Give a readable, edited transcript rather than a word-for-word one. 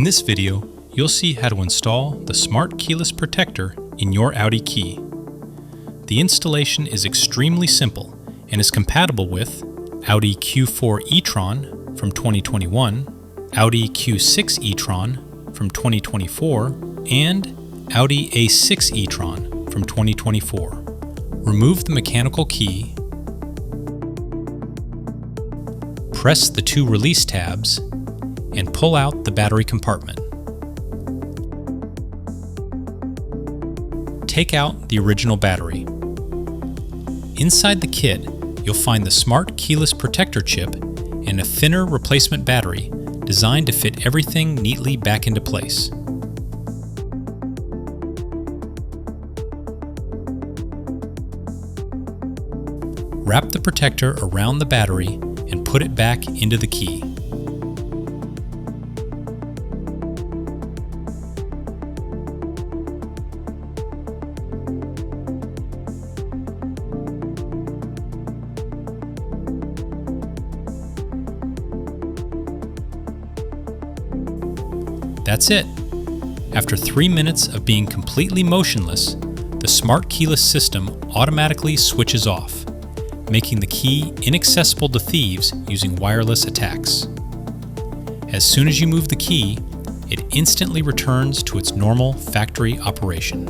In this video, you'll see how to install the Smart Keyless Protector in your Audi key. The installation is extremely simple and is compatible with Audi Q4 e-tron from 2021, Audi Q6 e-tron from 2024, and Audi A6 e-tron from 2024. Remove the mechanical key, press the two release tabs, and pull out the battery compartment. Take out the original battery. Inside the kit, you'll find the Smart Keyless Protector chip and a thinner replacement battery designed to fit everything neatly back into place. Wrap the protector around the battery and put it back into the key. That's it. After 3 minutes of being completely motionless, the Smart Keyless system automatically switches off, making the key inaccessible to thieves using wireless attacks. As soon as you move the key, it instantly returns to its normal factory operation.